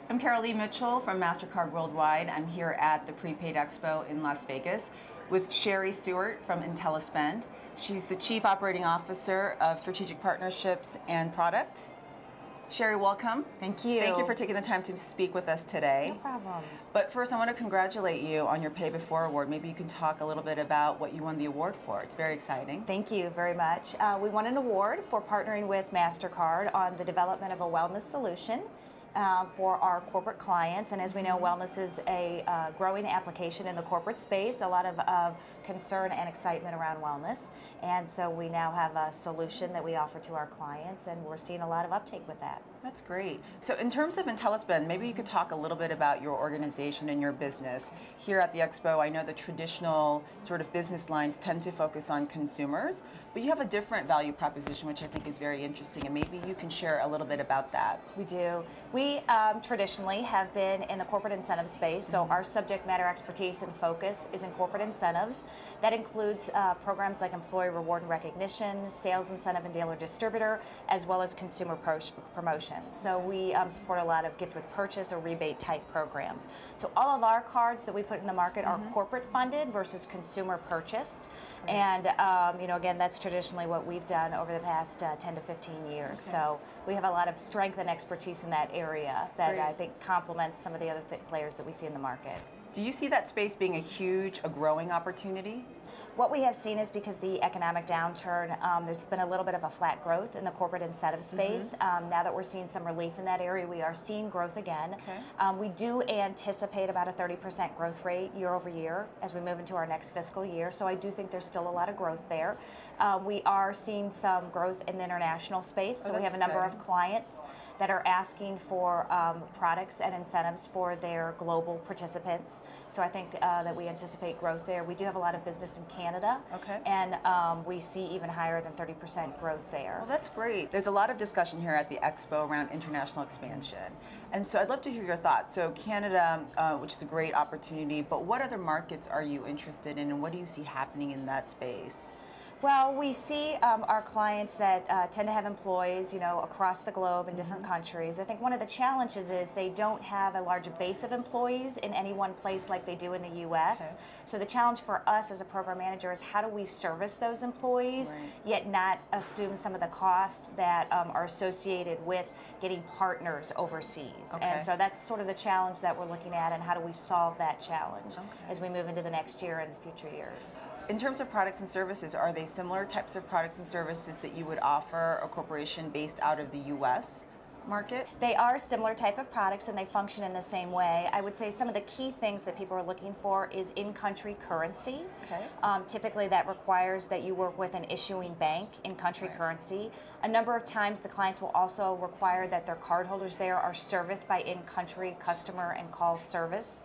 I'm Carolee Mitchell from MasterCard Worldwide. I'm here at the Prepaid Expo in Las Vegas with Sheree Stewart from Intelispend. She's the Chief Operating Officer of Strategic Partnerships and Product. Sheree, welcome. Thank you. Thank you for taking the time to speak with us today. No problem. But first, I want to congratulate you on your Pay Before Award. Maybe you can talk a little bit about what you won the award for. It's very exciting. Thank you very much. We won an award for partnering with MasterCard on the development of a wellness solution for our corporate clients. And as we know, wellness is a growing application in the corporate space, a lot of concern and excitement around wellness. And so we now have a solution that we offer to our clients, and we're seeing a lot of uptake with that. That's great. So in terms of Intelispend, maybe you could talk a little bit about your organization and your business. Here at the Expo, I know the traditional sort of business lines tend to focus on consumers, but you have a different value proposition, which I think is very interesting, and maybe you can share a little bit about that. We do. We traditionally have been in the corporate incentive space, so our subject matter expertise and focus is in corporate incentives. That includes programs like employee reward and recognition, sales incentive and dealer distributor, as well as consumer promotion. So we support a lot of gift with purchase or rebate type programs. So all of our cards that we put in the market are corporate funded versus consumer purchased. And you know, again, that's traditionally what we've done over the past 10 to 15 years. Okay. So we have a lot of strength and expertise in that area that I think complements some of the other players that we see in the market. Do you see that space being a growing opportunity? What we have seen is because the economic downturn, there's been a little bit of a flat growth in the corporate incentive space. Now that we're seeing some relief in that area, we are seeing growth again. Okay. We do anticipate about a 30% growth rate year over year as we move into our next fiscal year. So I do think there's still a lot of growth there. We are seeing some growth in the international space. So we have a number of clients that are asking for products and incentives for their global participants. So I think that we anticipate growth there. We do have a lot of business in Canada, and we see even higher than 30% growth there. Well, that's great. There's a lot of discussion here at the Expo around international expansion. And so I'd love to hear your thoughts. So Canada, which is a great opportunity, but what other markets are you interested in, and what do you see happening in that space? Well, we see our clients that tend to have employees, you know, across the globe in different countries. I think one of the challenges is they don't have a large base of employees in any one place like they do in the U.S. Okay. So the challenge for us as a program manager is how do we service those employees, yet not assume some of the costs that are associated with getting partners overseas. Okay. And so that's sort of the challenge that we're looking at, and how do we solve that challenge as we move into the next year and future years. In terms of products and services, are they similar types of products and services that you would offer a corporation based out of the U.S. market? They are similar type of products, and they function in the same way. I would say some of the key things that people are looking for is in-country currency. Okay. Typically that requires that you work with an issuing bank in country currency. A number of times the clients will also require that their cardholders there are serviced by in-country customer and call service.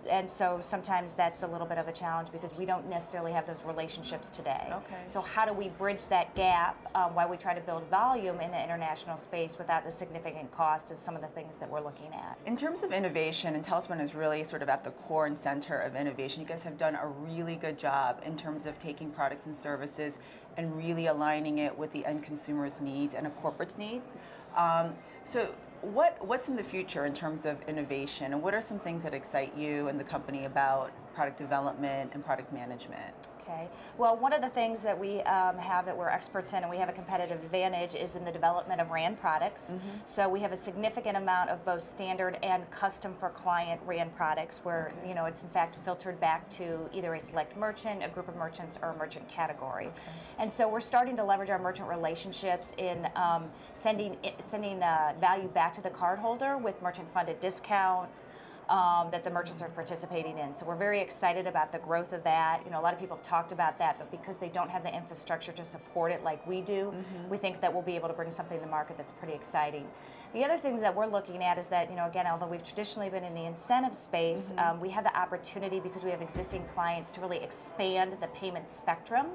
And so sometimes that's a little bit of a challenge because we don't necessarily have those relationships today. Okay. So how do we bridge that gap while we try to build volume in the international space without a significant cost is some of the things that we're looking at. In terms of innovation, Intelispend is really sort of at the core and center of innovation. You guys have done a really good job in terms of taking products and services and really aligning it with the end consumer's needs and a corporate's needs. So what's in the future in terms of innovation, and what are some things that excite you and the company about product development and product management? Okay. Well, one of the things that we have that we're experts in and we have a competitive advantage is in the development of RAN products. So we have a significant amount of both standard and custom for client RAN products where you know it's in fact filtered back to either a select merchant, a group of merchants, or a merchant category. And so we're starting to leverage our merchant relationships in sending value back to the cardholder with merchant funded discounts, that the merchants are participating in. So we're very excited about the growth of that. You know, a lot of people have talked about that, but because they don't have the infrastructure to support it like we do, we think that we'll be able to bring something to the market that's pretty exciting. The other thing that we're looking at is that, you know, again, although we've traditionally been in the incentive space, we have the opportunity because we have existing clients to really expand the payment spectrum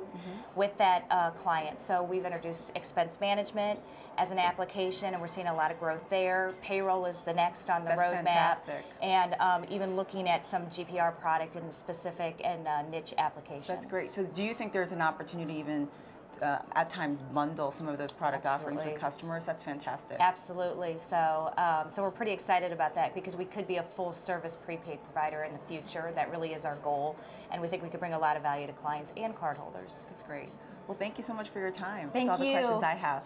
with that client. So we've introduced expense management as an application, and we're seeing a lot of growth there. Payroll is the next on the roadmap. Fantastic. And even looking at some GPR product in specific and niche applications. That's great. So do you think there's an opportunity even at times bundle some of those product offerings Absolutely. with customers. That's fantastic. Absolutely. So, so we're pretty excited about that because we could be a full service prepaid provider in the future. That really is our goal, and we think we could bring a lot of value to clients and cardholders. That's great. Well, thank you so much for your time. Thank That's all you. the questions I have.